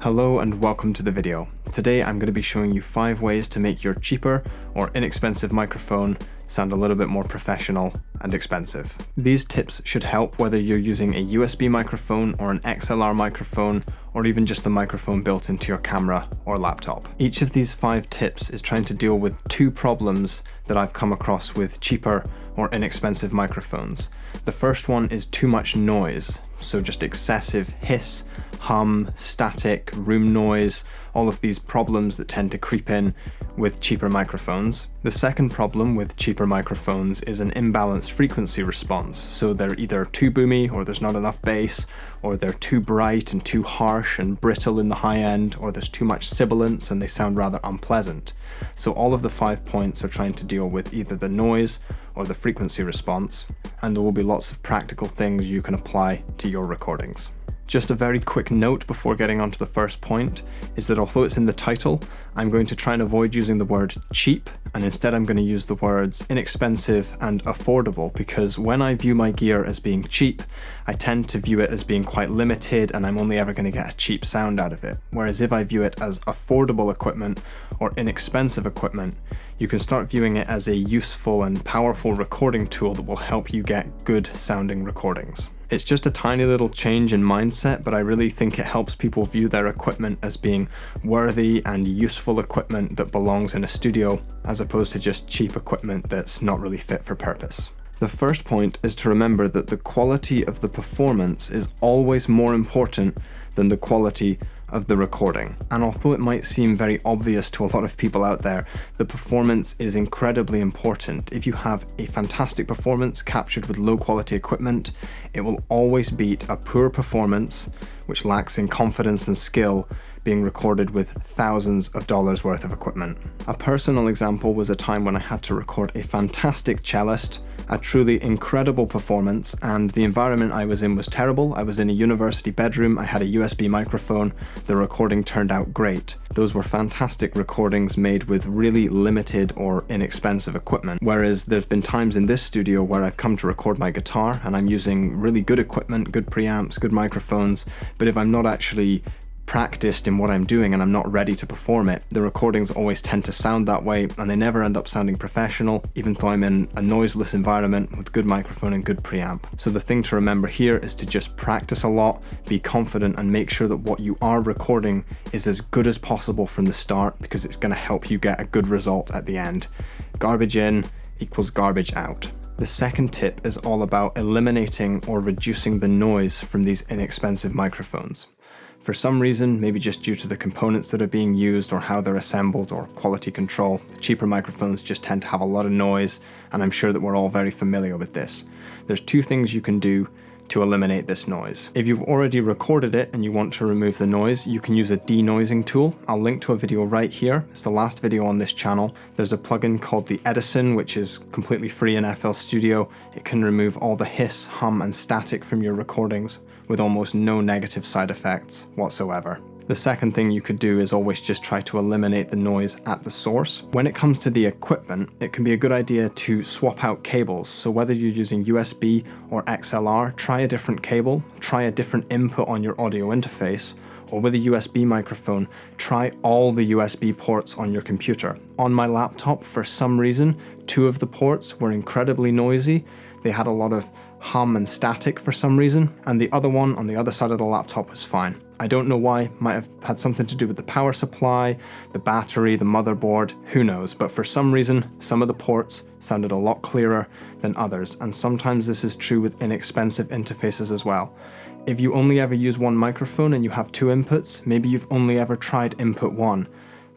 Hello and welcome to the video. Today I'm going to be showing you 5 ways to make your cheaper or inexpensive microphone sound a little bit more professional and expensive. These tips should help whether you're using a USB microphone or an XLR microphone or even just the microphone built into your camera or laptop. Each of these 5 tips is trying to deal with 2 problems that I've come across with cheaper or inexpensive microphones. The first one is too much noise, so just excessive hiss, hum, static, room noise, all of these problems that tend to creep in with cheaper microphones. The second problem with cheaper microphones is an imbalanced frequency response, so they're either too boomy or there's not enough bass, or they're too bright and too harsh and brittle in the high end, or there's too much sibilance and they sound rather unpleasant. So all of the 5 points are trying to deal with either the noise or the frequency response, and there will be lots of practical things you can apply to your recordings. Just a very quick note before getting onto the first point is that although it's in the title, I'm going to try and avoid using the word cheap, and instead I'm going to use the words inexpensive and affordable, because when I view my gear as being cheap, I tend to view it as being quite limited and I'm only ever going to get a cheap sound out of it. Whereas if I view it as affordable equipment or inexpensive equipment, you can start viewing it as a useful and powerful recording tool that will help you get good sounding recordings. It's just a tiny little change in mindset, but I really think it helps people view their equipment as being worthy and useful equipment that belongs in a studio, as opposed to just cheap equipment that's not really fit for purpose. The first point is to remember that the quality of the performance is always more important than the quality of the recording. And although it might seem very obvious to a lot of people out there, the performance is incredibly important. If you have a fantastic performance captured with low quality equipment, it will always beat a poor performance, which lacks in confidence and skill, being recorded with thousands of dollars worth of equipment. A personal example was a time when I had to record a fantastic cellist, a truly incredible performance, and the environment I was in was terrible. I was in a university bedroom, I had a USB microphone, the recording turned out great. Those were fantastic recordings made with really limited or inexpensive equipment. Whereas there's been times in this studio where I've come to record my guitar and I'm using really good equipment, good preamps, good microphones, but if I'm not actually practiced in what I'm doing and I'm not ready to perform it, the recordings always tend to sound that way and they never end up sounding professional, even though I'm in a noiseless environment with good microphone and good preamp. So the thing to remember here is to just practice a lot, be confident, and make sure that what you are recording is as good as possible from the start, because it's going to help you get a good result at the end. Garbage in equals garbage out. The second tip is all about eliminating or reducing the noise from these inexpensive microphones. For some reason, maybe just due to the components that are being used or how they're assembled or quality control, the cheaper microphones just tend to have a lot of noise, and I'm sure that we're all very familiar with this. There's 2 things you can do to eliminate this noise. If you've already recorded it and you want to remove the noise, you can use a denoising tool. I'll link to a video right here. It's the last video on this channel. There's a plugin called the Edison, which is completely free in FL Studio. It can remove all the hiss, hum, and static from your recordings with almost no negative side effects whatsoever. The second thing you could do is always just try to eliminate the noise at the source. When it comes to the equipment, it can be a good idea to swap out cables. So whether you're using USB or XLR, try a different cable, try a different input on your audio interface, or with a USB microphone, try all the USB ports on your computer. On my laptop, for some reason, 2 of the ports were incredibly noisy. They had a lot of hum and static for some reason, and the other one on the other side of the laptop was fine. I don't know why, might have had something to do with the power supply, the battery, the motherboard, who knows, but for some reason, some of the ports sounded a lot clearer than others, and sometimes this is true with inexpensive interfaces as well. If you only ever use one microphone and you have 2 inputs, maybe you've only ever tried input 1.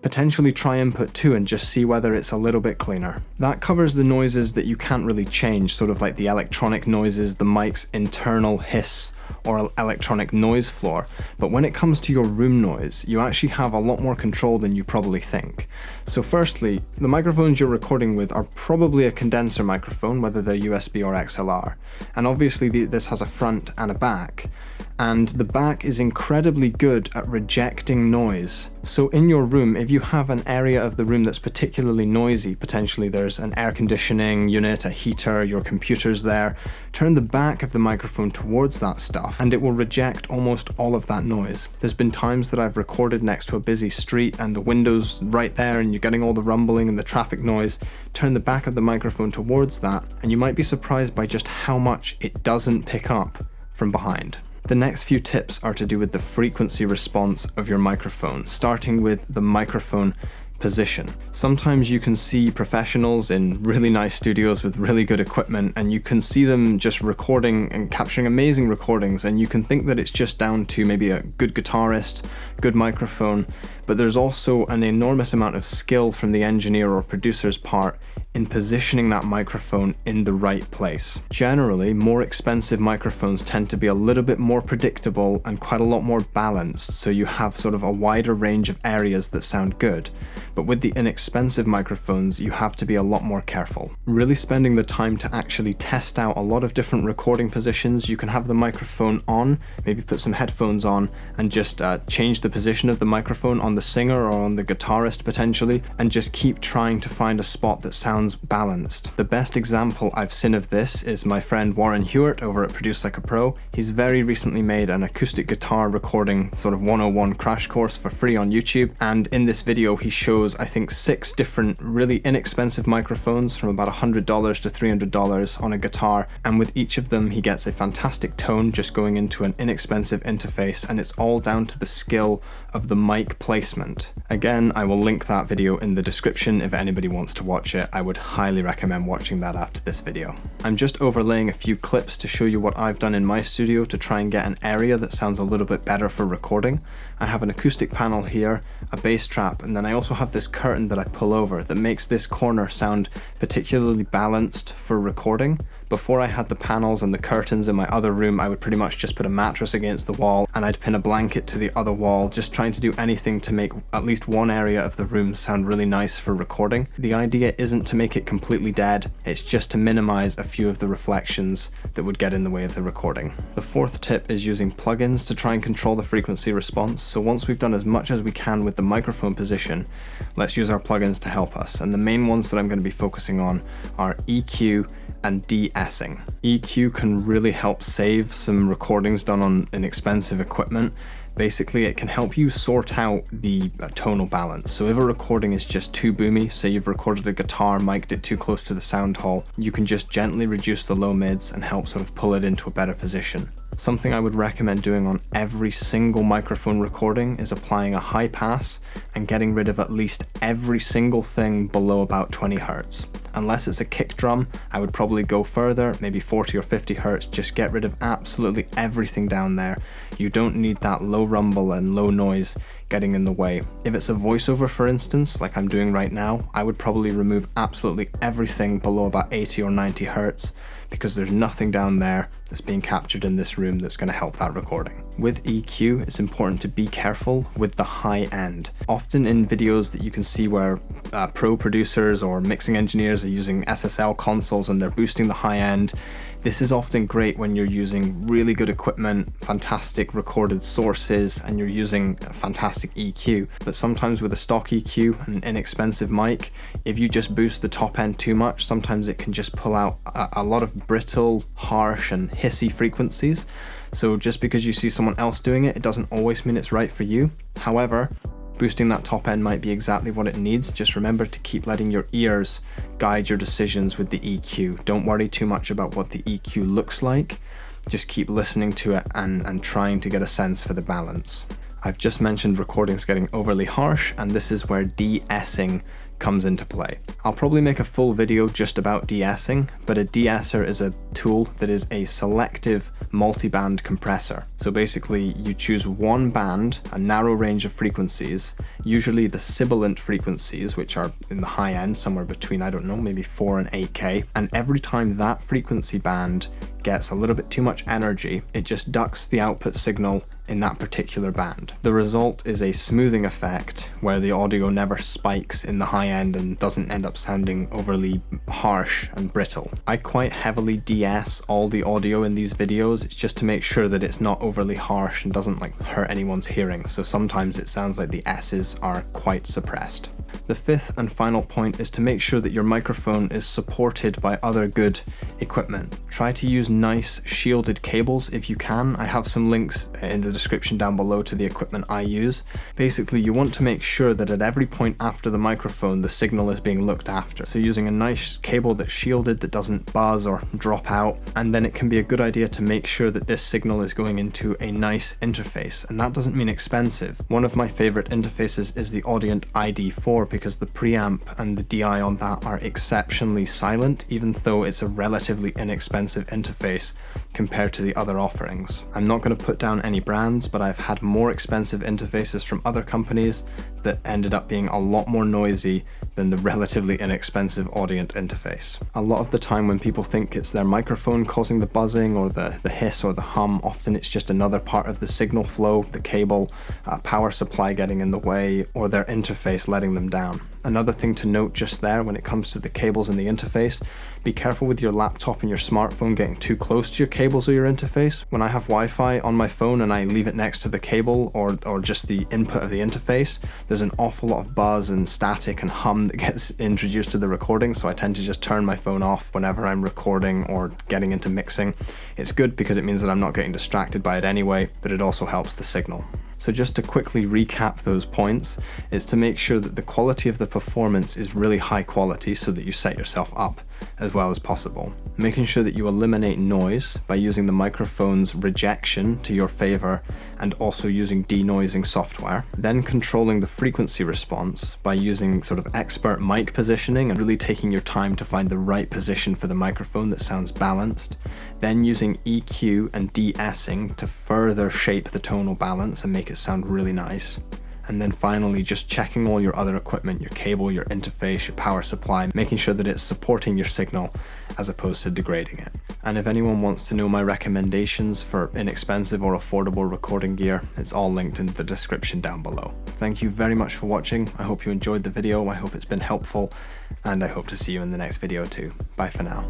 Potentially try input 2 and just see whether it's a little bit cleaner. That covers the noises that you can't really change, sort of like the electronic noises, the mic's internal hiss, or electronic noise floor. But when it comes to your room noise, you actually have a lot more control than you probably think. So firstly, the microphones you're recording with are probably a condenser microphone, whether they're USB or XLR. And obviously this has a front and a back. and the back is incredibly good at rejecting noise. So in your room, if you have an area of the room that's particularly noisy, potentially there's an air conditioning unit, a heater, your computer's there, turn the back of the microphone towards that stuff and it will reject almost all of that noise. There's been times that I've recorded next to a busy street and the window's right there and you're getting all the rumbling and the traffic noise. Turn the back of the microphone towards that and you might be surprised by just how much it doesn't pick up from behind. The next few tips are to do with the frequency response of your microphone, starting with the microphone position. Sometimes you can see professionals in really nice studios with really good equipment and you can see them just recording and capturing amazing recordings, and you can think that it's just down to maybe a good guitarist, good microphone, but there's also an enormous amount of skill from the engineer or producer's part in positioning that microphone in the right place. Generally, more expensive microphones tend to be a little bit more predictable and quite a lot more balanced, so you have sort of a wider range of areas that sound good. But with the inexpensive microphones, you have to be a lot more careful. Really spending the time to actually test out a lot of different recording positions. You can have the microphone on, maybe put some headphones on, and just change the position of the microphone on the singer or on the guitarist potentially, and just keep trying to find a spot that sounds balanced. The best example I've seen of this is my friend Warren Hewitt over at Produce Like a Pro. He's very recently made an acoustic guitar recording sort of 101 crash course for free on YouTube, and in this video he shows I think 6 different really inexpensive microphones from about $100 to $300 on a guitar, and with each of them he gets a fantastic tone just going into an inexpensive interface, and it's all down to the skill of the mic placement. Again, I will link that video in the description if anybody wants to watch it. I would highly recommend watching that after this video. I'm just overlaying a few clips to show you what I've done in my studio to try and get an area that sounds a little bit better for recording. I have an acoustic panel here, a bass trap, and then I also have this curtain that I pull over that makes this corner sound particularly balanced for recording. Before I had the panels and the curtains in my other room, I would pretty much just put a mattress against the wall and I'd pin a blanket to the other wall, just trying to do anything to make at least one area of the room sound really nice for recording. The idea isn't to make it completely dead, it's just to minimize a few of the reflections that would get in the way of the recording. The fourth tip is using plugins to try and control the frequency response. So once we've done as much as we can with the microphone position, let's use our plugins to help us. And the main ones that I'm going to be focusing on are EQ and De Essing. EQ can really help save some recordings done on inexpensive equipment. Basically, it can help you sort out the tonal balance. So if a recording is just too boomy, say you've recorded a guitar, mic'd it too close to the sound hole, you can just gently reduce the low mids and help sort of pull it into a better position. Something I would recommend doing on every single microphone recording is applying a high pass and getting rid of at least every single thing below about 20 Hertz. Unless it's a kick drum, I would probably go further, maybe 40 or 50 Hertz, just get rid of absolutely everything down there. You don't need that low rumble and low noise getting in the way. If it's a voiceover, for instance, like I'm doing right now, I would probably remove absolutely everything below about 80 or 90 Hertz, because there's nothing down there that's being captured in this room that's going to help that recording. With EQ, it's important to be careful with the high end. Often in videos that you can see where pro producers or mixing engineers are using SSL consoles and they're boosting the high end, this is often great when you're using really good equipment, fantastic recorded sources, and you're using fantastic EQ. But sometimes with a stock EQ and an inexpensive mic, if you just boost the top end too much, sometimes it can just pull out a lot of brittle, harsh, and hissy frequencies. So just because you see someone else doing it, it doesn't always mean it's right for you. However, boosting that top end might be exactly what it needs. Just remember to keep letting your ears guide your decisions with the EQ. Don't worry too much about what the EQ looks like. Just keep listening to it and trying to get a sense for the balance. I've just mentioned recordings getting overly harsh, and this is where De Essing comes into play. I'll probably make a full video just about De Essing, but a de-esser is a tool that is a selective multi-band compressor. So basically you choose one band, a narrow range of frequencies, usually the sibilant frequencies, which are in the high end, somewhere between, I don't know, maybe 4 and 8K, and every time that frequency band gets a little bit too much energy, it just ducks the output signal in that particular band. The result is a smoothing effect where the audio never spikes in the high end and doesn't end up sounding overly harsh and brittle. I quite heavily de-ess all the audio in these videos. It's just to make sure that it's not overly harsh and doesn't like hurt anyone's hearing, so sometimes it sounds like the S's are quite suppressed. The fifth and final point is to make sure that your microphone is supported by other good equipment. Try to use nice shielded cables if you can. I have some links in the description down below to the equipment I use. Basically, you want to make sure that at every point after the microphone, the signal is being looked after. So using a nice cable that's shielded, that doesn't buzz or drop out, and then it can be a good idea to make sure that this signal is going into a nice interface, and that doesn't mean expensive. One of my favorite interfaces is the Audient ID4 because the preamp and the DI on that are exceptionally silent, even though it's a relatively inexpensive interface compared to the other offerings. I'm not going to put down any brands, but I've had more expensive interfaces from other companies that ended up being a lot more noisy than the relatively inexpensive Audient interface. A lot of the time when people think it's their microphone causing the buzzing or the hiss or the hum, often it's just another part of the signal flow, the cable, power supply getting in the way, or their interface letting them down. Another thing to note just there when it comes to the cables and the interface, be careful with your laptop and your smartphone getting too close to your cables or your interface. When I have Wi-Fi on my phone and I leave it next to the cable or just the input of the interface, there's an awful lot of buzz and static and hum that gets introduced to the recording, so I tend to just turn my phone off whenever I'm recording or getting into mixing. It's good because it means that I'm not getting distracted by it anyway, but it also helps the signal. So just to quickly recap those points, is to make sure that the quality of the performance is really high quality so that you set yourself up as well as possible. Making sure that you eliminate noise by using the microphone's rejection to your favor and also using denoising software. Then controlling the frequency response by using sort of expert mic positioning and really taking your time to find the right position for the microphone that sounds balanced. Then using EQ and De Essing to further shape the tonal balance and make it sound really nice. And then finally just checking all your other equipment, your cable, your interface, your power supply, making sure that it's supporting your signal as opposed to degrading it. And if anyone wants to know my recommendations for inexpensive or affordable recording gear, it's all linked in the description down below. Thank you very much for watching. I hope you enjoyed the video. I hope it's been helpful, and I hope to see you in the next video too. Bye for now.